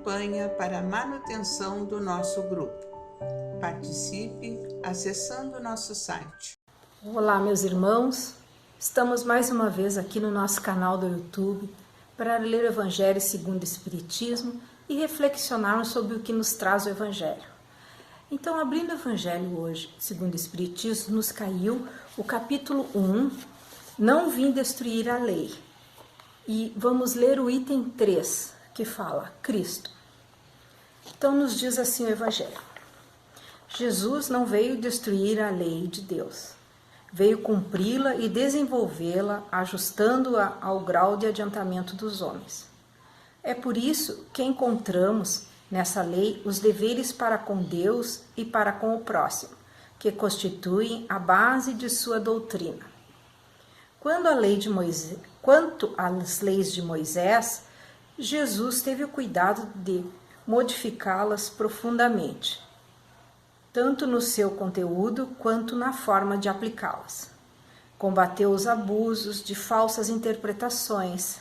campanha para a manutenção do nosso grupo. Participe acessando o nosso site. Olá, meus irmãos. Estamos mais uma vez aqui no nosso canal do YouTube para ler o Evangelho segundo o Espiritismo e reflexionarmos sobre o que nos traz o Evangelho. Então, abrindo o Evangelho hoje, segundo o Espiritismo, nos caiu o capítulo 1, Não vim destruir a lei. E vamos ler o item 3, que fala Cristo. Então, nos diz assim o Evangelho. Jesus não veio destruir a lei de Deus. Veio cumpri-la e desenvolvê-la, ajustando-a ao grau de adiantamento dos homens. É por isso que encontramos nessa lei os deveres para com Deus e para com o próximo, que constituem a base de sua doutrina. Quanto às leis de Moisés, Jesus teve o cuidado de modificá-las profundamente, tanto no seu conteúdo quanto na forma de aplicá-las. Combateu os abusos de falsas interpretações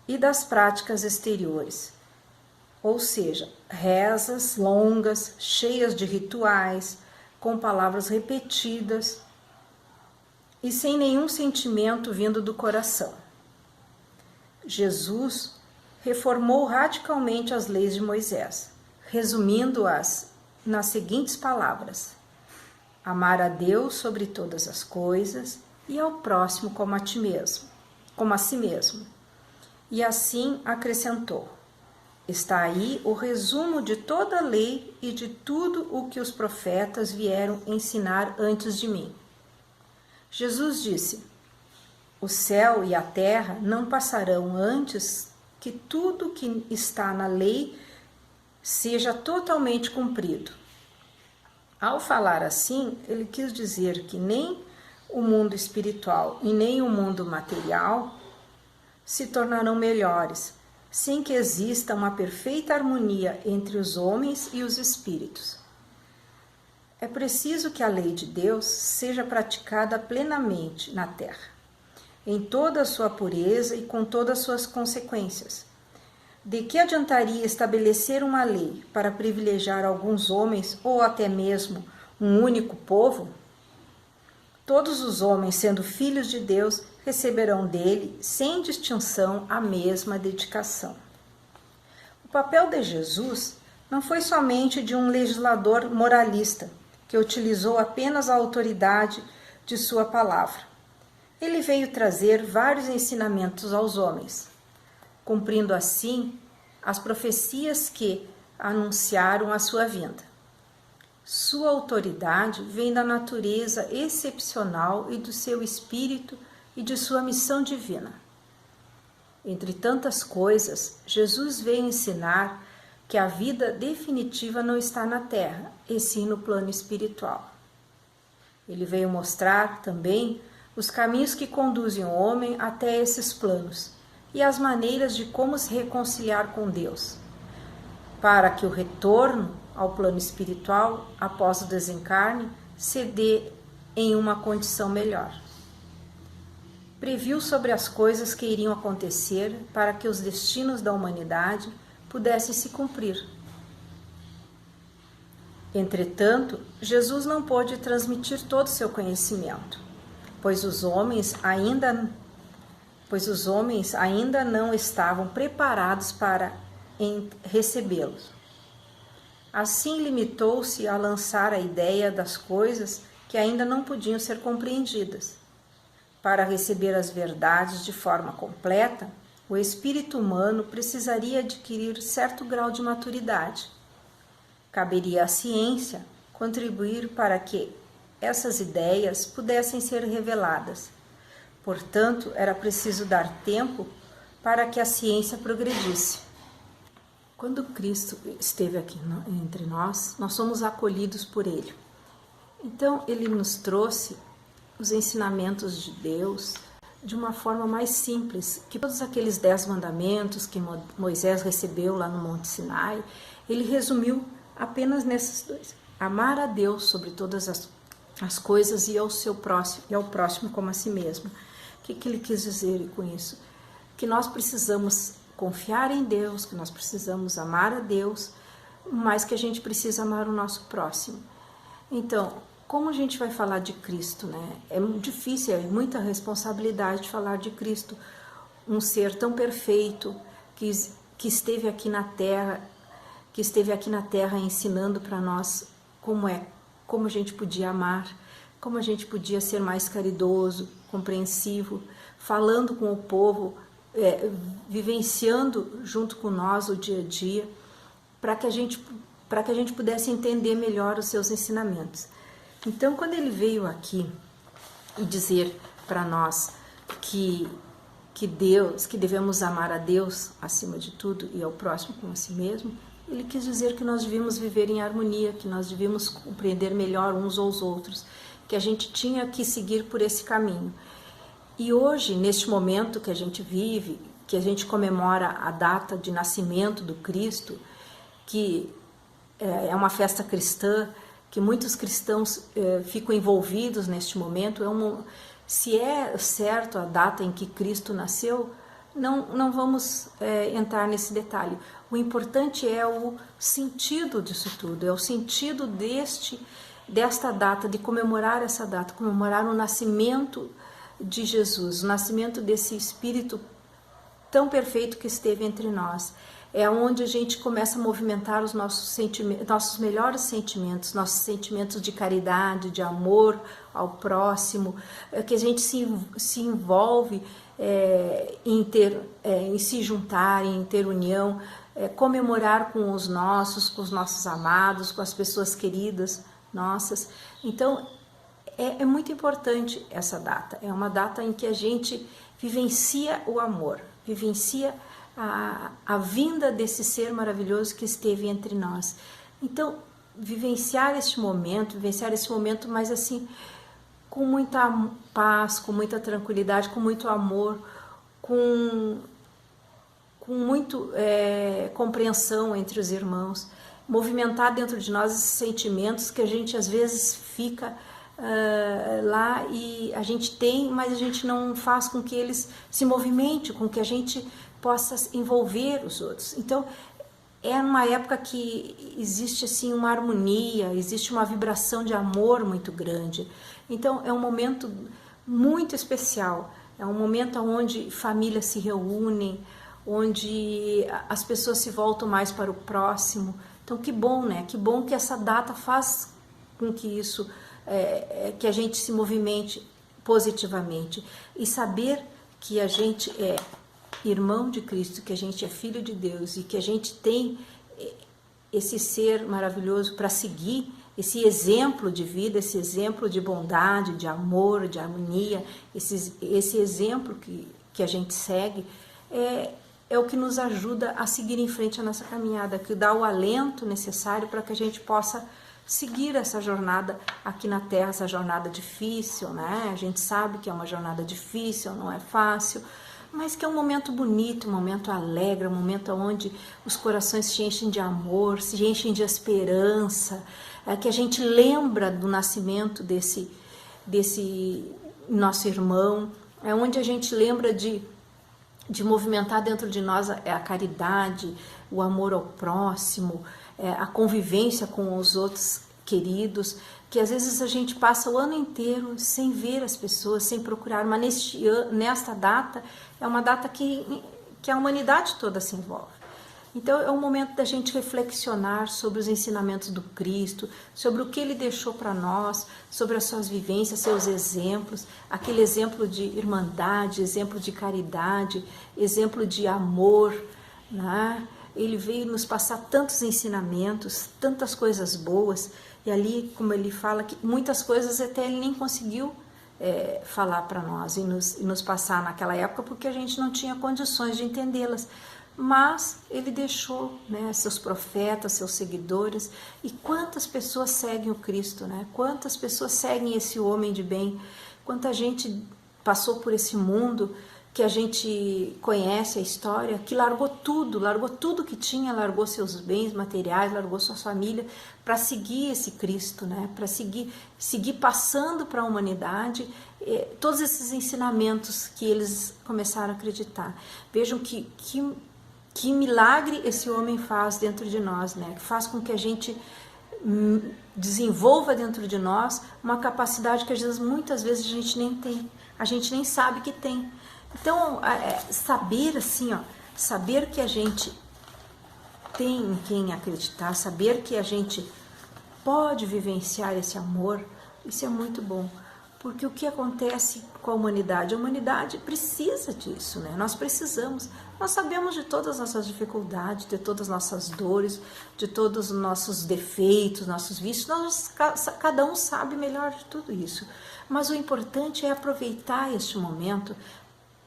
e das práticas exteriores, ou seja, rezas longas, cheias de rituais, com palavras repetidas e sem nenhum sentimento vindo do coração. Jesus reformou radicalmente as leis de Moisés, resumindo-as nas seguintes palavras: amar a Deus sobre todas as coisas e ao próximo como a si mesmo. E assim acrescentou: está aí o resumo de toda a lei e de tudo o que os profetas vieram ensinar antes de mim. Jesus disse: o céu e a terra não passarão antes que tudo que está na lei seja totalmente cumprido. Ao falar assim, ele quis dizer que nem o mundo espiritual e nem o mundo material se tornarão melhores, sem que exista uma perfeita harmonia entre os homens e os espíritos. É preciso que a lei de Deus seja praticada plenamente na terra, em toda a sua pureza e com todas as suas consequências. De que adiantaria estabelecer uma lei para privilegiar alguns homens ou até mesmo um único povo? Todos os homens, sendo filhos de Deus, receberão dele, sem distinção, a mesma dedicação. O papel de Jesus não foi somente de um legislador moralista, que utilizou apenas a autoridade de sua palavra. Ele veio trazer vários ensinamentos aos homens, cumprindo assim as profecias que anunciaram a sua vinda. Sua autoridade vem da natureza excepcional e do seu espírito e de sua missão divina. Entre tantas coisas, Jesus veio ensinar que a vida definitiva não está na terra, e sim no plano espiritual. Ele veio mostrar também os caminhos que conduzem o homem até esses planos e as maneiras de como se reconciliar com Deus, para que o retorno ao plano espiritual, após o desencarne, se dê em uma condição melhor. Previu sobre as coisas que iriam acontecer para que os destinos da humanidade pudessem se cumprir. Entretanto, Jesus não pôde transmitir todo o seu conhecimento, pois os homens ainda não estavam preparados para recebê-los. Assim, limitou-se a lançar a ideia das coisas que ainda não podiam ser compreendidas. Para receber as verdades de forma completa, o espírito humano precisaria adquirir certo grau de maturidade. Caberia à ciência contribuir para que essas ideias pudessem ser reveladas. Portanto, era preciso dar tempo para que a ciência progredisse. Quando Cristo esteve aqui entre nós, nós somos acolhidos por Ele. Então, Ele nos trouxe os ensinamentos de Deus de uma forma mais simples, que todos aqueles 10 mandamentos que Moisés recebeu lá no Monte Sinai, Ele resumiu apenas nesses 2. Amar a Deus sobre todas as coisas e ao próximo como a si mesmo. O que ele quis dizer com isso? Que nós precisamos confiar em Deus, que nós precisamos amar a Deus, mas que a gente precisa amar o nosso próximo. Então, como a gente vai falar de Cristo, né? É muito difícil, é muita responsabilidade falar de Cristo, um ser tão perfeito que esteve aqui na Terra, ensinando para nós como a gente podia amar, como a gente podia ser mais caridoso, compreensivo, falando com o povo, vivenciando junto com nós o dia a dia, para que a gente pudesse entender melhor os seus ensinamentos. Então, quando ele veio aqui e dizer para nós que devemos amar a Deus acima de tudo e ao próximo como a si mesmo, ele quis dizer que nós devíamos viver em harmonia, que nós devíamos compreender melhor uns aos outros, que a gente tinha que seguir por esse caminho. E hoje, neste momento que a gente vive, que a gente comemora a data de nascimento do Cristo, que é uma festa cristã, que muitos cristãos ficam envolvidos neste momento, se é certo a data em que Cristo nasceu, não vamos entrar nesse detalhe. O importante é o sentido disso tudo, é o sentido desta data, de comemorar essa data, comemorar o nascimento de Jesus, o nascimento desse Espírito tão perfeito que esteve entre nós. É onde a gente começa a movimentar os nossos melhores sentimentos, nossos sentimentos de caridade, de amor ao próximo, que a gente se envolve em se juntar, em ter união, comemorar com os nossos amados, com as pessoas queridas nossas. Então, é muito importante essa data. É uma data em que a gente vivencia o amor, vivencia a vinda desse ser maravilhoso que esteve entre nós. Então, vivenciar esse momento, mas assim, com muita paz, com muita tranquilidade, com muito amor, com muito compreensão entre os irmãos, movimentar dentro de nós esses sentimentos que a gente às vezes fica lá e a gente tem, mas a gente não faz com que eles se movimentem, com que a gente possa envolver os outros. Então, é numa época que existe assim uma harmonia, existe uma vibração de amor muito grande. Então, é um momento muito especial, é um momento onde famílias se reúnem, onde as pessoas se voltam mais para o próximo. Então, que bom, né? Que bom que essa data faz com que isso, que a gente se movimente positivamente e saber que a gente é irmão de Cristo, que a gente é filho de Deus e que a gente tem esse ser maravilhoso para seguir, esse exemplo de vida, esse exemplo de bondade, de amor, de harmonia, esse exemplo que a gente segue, é o que nos ajuda a seguir em frente a nossa caminhada, que dá o alento necessário para que a gente possa seguir essa jornada aqui na Terra, essa jornada difícil, né? A gente sabe que é uma jornada difícil, não é fácil, mas que é um momento bonito, um momento alegre, um momento onde os corações se enchem de amor, se enchem de esperança, que a gente lembra do nascimento desse nosso irmão, é onde a gente lembra de movimentar dentro de nós a caridade, o amor ao próximo, a convivência com os outros queridos, que às vezes a gente passa o ano inteiro sem ver as pessoas, sem procurar, mas nesta data é uma data que a humanidade toda se envolve. Então é um momento da gente reflexionar sobre os ensinamentos do Cristo, sobre o que Ele deixou para nós, sobre as suas vivências, seus exemplos, aquele exemplo de irmandade, exemplo de caridade, exemplo de amor, né? Ele veio nos passar tantos ensinamentos, tantas coisas boas, e ali, como ele fala, que muitas coisas até ele nem conseguiu falar para nós e nos passar naquela época, porque a gente não tinha condições de entendê-las. Mas ele deixou, né, seus profetas, seus seguidores, e quantas pessoas seguem o Cristo, né? Quantas pessoas seguem esse homem de bem, quanta gente passou por esse mundo que a gente conhece a história, que largou tudo que tinha, largou seus bens materiais, largou sua família para seguir esse Cristo, né? Para seguir passando para a humanidade todos esses ensinamentos que eles começaram a acreditar. Vejam que Que milagre esse homem faz dentro de nós, né? Que faz com que a gente desenvolva dentro de nós uma capacidade que às vezes, muitas vezes a gente nem tem, a gente nem sabe que tem. Então, saber assim, ó, saber que a gente tem em quem acreditar, saber que a gente pode vivenciar esse amor, isso é muito bom. Porque o que acontece com a humanidade? A humanidade precisa disso, né? Nós precisamos. Nós sabemos de todas as nossas dificuldades, de todas as nossas dores, de todos os nossos defeitos, nossos vícios. Cada um sabe melhor de tudo isso. Mas o importante é aproveitar este momento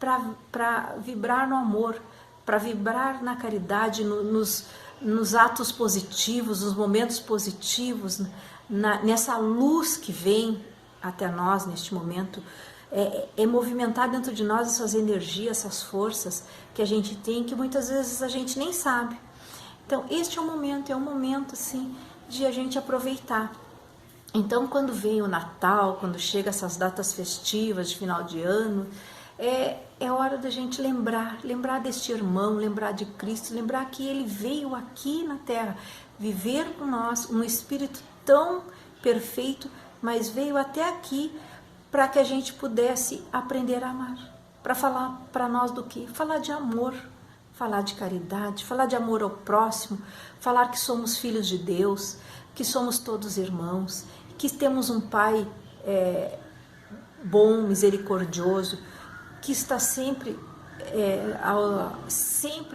para vibrar no amor, para vibrar na caridade, nos atos positivos, nos momentos positivos, nessa luz que vem até nós neste momento, movimentar dentro de nós essas energias, essas forças que a gente tem, que muitas vezes a gente nem sabe. Então este é um momento assim de a gente aproveitar. Então quando vem o Natal, quando chega essas datas festivas de final de ano, é hora da gente lembrar deste irmão, lembrar de Cristo, lembrar que ele veio aqui na Terra viver com nós, um espírito tão perfeito, mas veio até aqui para que a gente pudesse aprender a amar. Para falar para nós do quê? Falar de amor, falar de caridade, falar de amor ao próximo, falar que somos filhos de Deus, que somos todos irmãos, que temos um Pai bom, misericordioso, que está sempre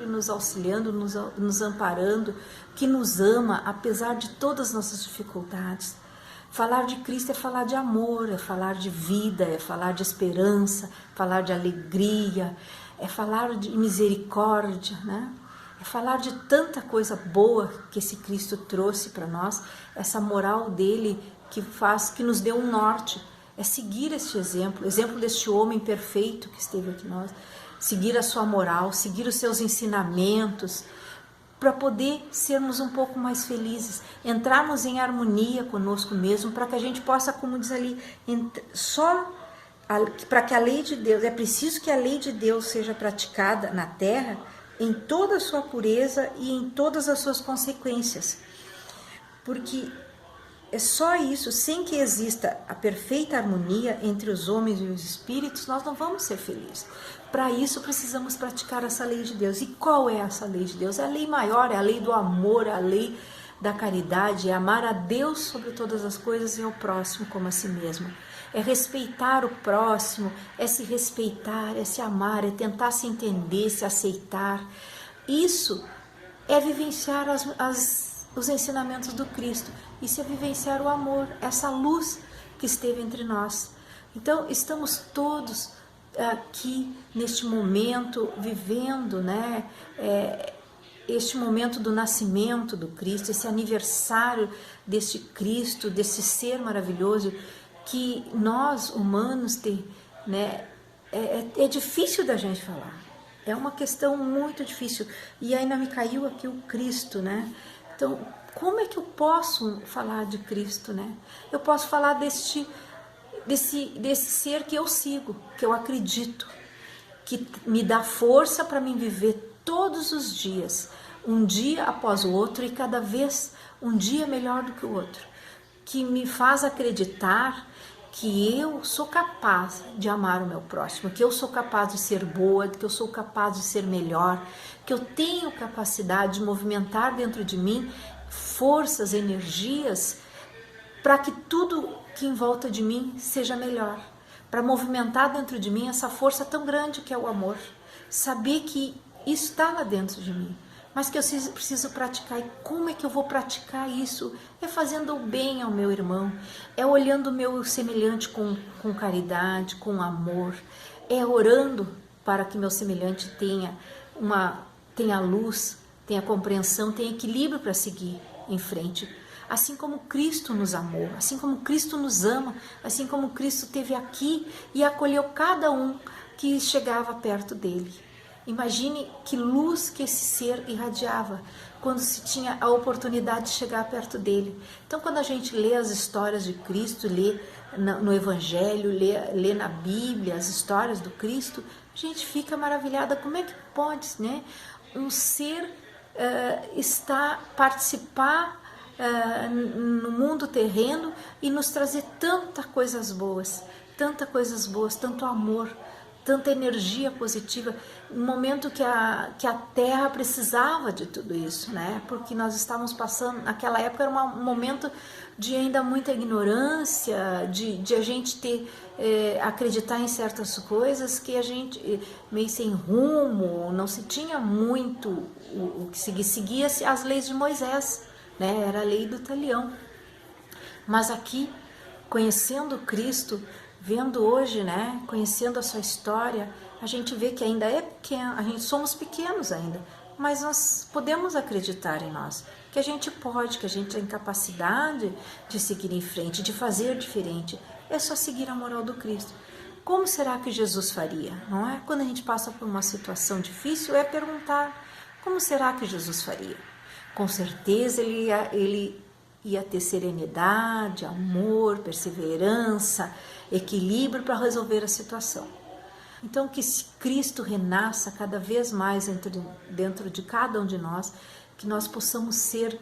nos auxiliando, nos amparando, que nos ama apesar de todas as nossas dificuldades. Falar de Cristo é falar de amor, é falar de vida, é falar de esperança, falar de alegria, é falar de misericórdia, né? É falar de tanta coisa boa que esse Cristo trouxe para nós, essa moral dele que nos deu um norte. É seguir este exemplo, o exemplo deste homem perfeito que esteve aqui nós, seguir a sua moral, seguir os seus ensinamentos, para poder sermos um pouco mais felizes, entrarmos em harmonia conosco mesmo, para que a gente possa, como diz ali, para que a lei de Deus, é preciso que a lei de Deus seja praticada na terra em toda a sua pureza e em todas as suas consequências, porque é só isso, sem que exista a perfeita harmonia entre os homens e os espíritos, nós não vamos ser felizes. Para isso precisamos praticar essa lei de Deus. E qual é essa lei de Deus? É a lei maior, é a lei do amor, é a lei da caridade, é amar a Deus sobre todas as coisas e ao próximo como a si mesmo. É respeitar o próximo, é se respeitar, é se amar, é tentar se entender, se aceitar. Isso é vivenciar os ensinamentos do Cristo. Isso é vivenciar o amor, essa luz que esteve entre nós. Então, estamos todos aqui neste momento, vivendo, né, este momento do nascimento do Cristo, esse aniversário deste Cristo, desse ser maravilhoso que nós, humanos, né, é difícil da gente falar. É uma questão muito difícil. E ainda me caiu aqui o Cristo, né? Então, como é que eu posso falar de Cristo, né? Eu posso falar desse ser que eu sigo, que eu acredito, que me dá força para mim viver todos os dias, um dia após o outro e cada vez um dia melhor do que o outro, que me faz acreditar que eu sou capaz de amar o meu próximo, que eu sou capaz de ser boa, que eu sou capaz de ser melhor, que eu tenho capacidade de movimentar dentro de mim forças, energias, para que tudo que em volta de mim seja melhor, para movimentar dentro de mim essa força tão grande que é o amor, saber que isso está lá dentro de mim, mas que eu preciso praticar. E como é que eu vou praticar isso? É fazendo o bem ao meu irmão, é olhando o meu semelhante com caridade, com amor, é orando para que meu semelhante tenha luz, tenha compreensão, tenha equilíbrio para seguir em frente. Assim como Cristo nos amou, assim como Cristo nos ama, assim como Cristo esteve aqui e acolheu cada um que chegava perto dele. Imagine que luz que esse ser irradiava quando se tinha a oportunidade de chegar perto dele. Então, quando a gente lê as histórias de Cristo, lê no Evangelho, lê na Bíblia as histórias do Cristo, a gente fica maravilhada. Como é que pode, né? um ser está participar no mundo terreno e nos trazer tantas coisas boas, tanto amor, tanta energia positiva, no momento que a Terra precisava de tudo isso, né? Porque nós estávamos passando, naquela época era um momento de ainda muita ignorância, de a gente acreditar em certas coisas que a gente meio sem rumo, não se tinha muito o que seguia-se as leis de Moisés, né? Era a lei do talião. Mas aqui, conhecendo Cristo, vendo hoje, né, conhecendo a sua história, a gente vê que ainda é pequeno, a gente somos pequenos ainda, mas nós podemos acreditar em nós, que a gente pode, que a gente tem capacidade de seguir em frente, de fazer diferente. É só seguir a moral do Cristo. Como será que Jesus faria? Não é? Quando a gente passa por uma situação difícil, é perguntar: como será que Jesus faria? Com certeza ele ia ter serenidade, amor, perseverança, equilíbrio para resolver a situação. Então, que Cristo renasça cada vez mais dentro de cada um de nós, que nós possamos ser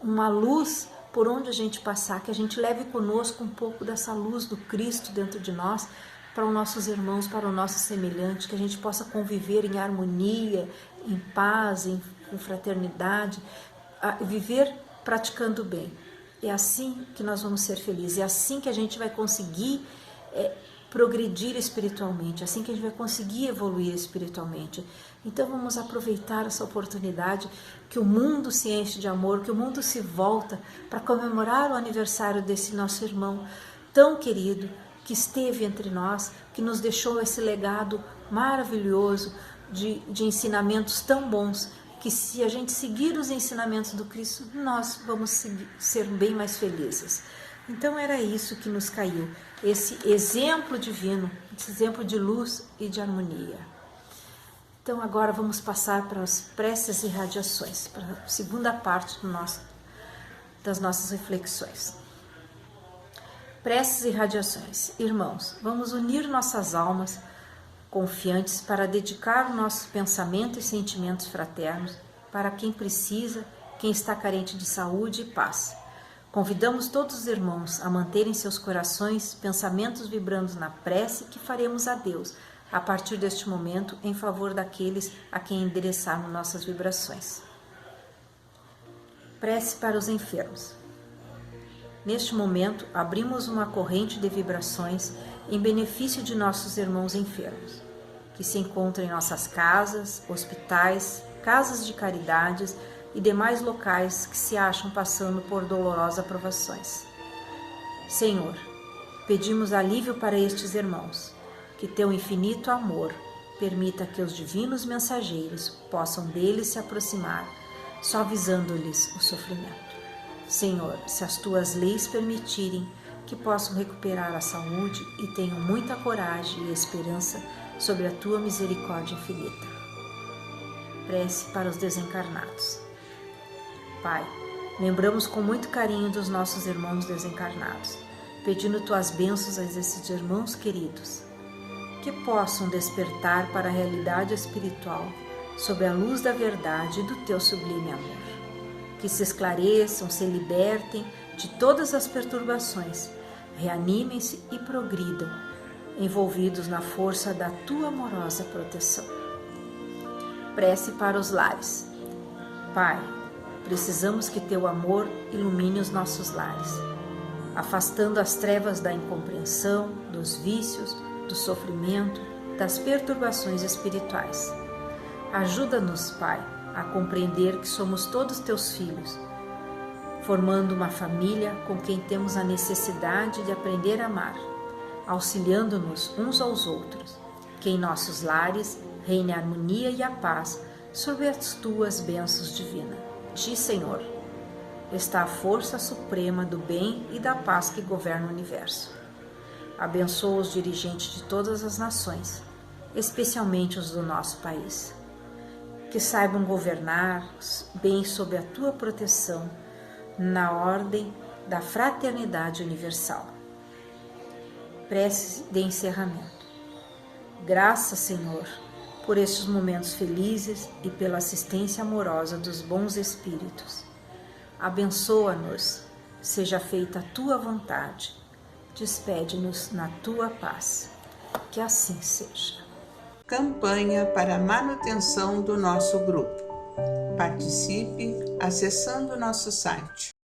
uma luz por onde a gente passar, que a gente leve conosco um pouco dessa luz do Cristo dentro de nós, para os nossos irmãos, para o nosso semelhante, que a gente possa conviver em harmonia, em paz, com fraternidade, viver praticando o bem. É assim que nós vamos ser felizes, é assim que a gente vai conseguir progredir espiritualmente, é assim que a gente vai conseguir evoluir espiritualmente. Então vamos aproveitar essa oportunidade, que o mundo se enche de amor, que o mundo se volta para comemorar o aniversário desse nosso irmão tão querido, que esteve entre nós, que nos deixou esse legado maravilhoso de ensinamentos tão bons, que se a gente seguir os ensinamentos do Cristo, nós vamos ser bem mais felizes. Então era isso que nos caiu, esse exemplo divino, esse exemplo de luz e de harmonia. Então agora vamos passar para as preces e radiações, para a segunda parte das nossas reflexões. Preces e radiações. Irmãos, vamos unir nossas almas confiantes para dedicar o nosso pensamento e sentimentos fraternos para quem precisa, quem está carente de saúde e paz. Convidamos todos os irmãos a manterem seus corações, pensamentos vibrando na prece que faremos a Deus, a partir deste momento, em favor daqueles a quem endereçarmos nossas vibrações. Prece para os enfermos. Neste momento, abrimos uma corrente de vibrações em benefício de nossos irmãos enfermos, que se encontram em nossas casas, hospitais, casas de caridades e demais locais que se acham passando por dolorosas provações. Senhor, pedimos alívio para estes irmãos, que teu infinito amor permita que os divinos mensageiros possam deles se aproximar, suavizando-lhes o sofrimento. Senhor, se as tuas leis permitirem, que possam recuperar a saúde e tenham muita coragem e esperança sobre a tua misericórdia infinita. Prece para os desencarnados. Pai, lembramos com muito carinho dos nossos irmãos desencarnados, pedindo tuas bênçãos a esses irmãos queridos, que possam despertar para a realidade espiritual sob a luz da verdade e do teu sublime amor. Que se esclareçam, se libertem de todas as perturbações, reanimem-se e progridam, envolvidos na força da tua amorosa proteção. Prece para os lares. Pai, precisamos que teu amor ilumine os nossos lares, afastando as trevas da incompreensão, dos vícios, do sofrimento, das perturbações espirituais. Ajuda-nos, Pai, a compreender que somos todos teus filhos, formando uma família com quem temos a necessidade de aprender a amar, auxiliando-nos uns aos outros, que em nossos lares reine a harmonia e a paz sob as tuas bênçãos divinas. Ti, Senhor, está a força suprema do bem e da paz que governa o universo. Abençoa os dirigentes de todas as nações, especialmente os do nosso país, que saibam governar bem sob a tua proteção, na ordem da fraternidade universal. Prece de encerramento. Graças, Senhor, por estes momentos felizes e pela assistência amorosa dos bons espíritos. Abençoa-nos, seja feita a tua vontade. Despede-nos na tua paz. Que assim seja. Campanha para a manutenção do nosso grupo. Participe acessando nosso site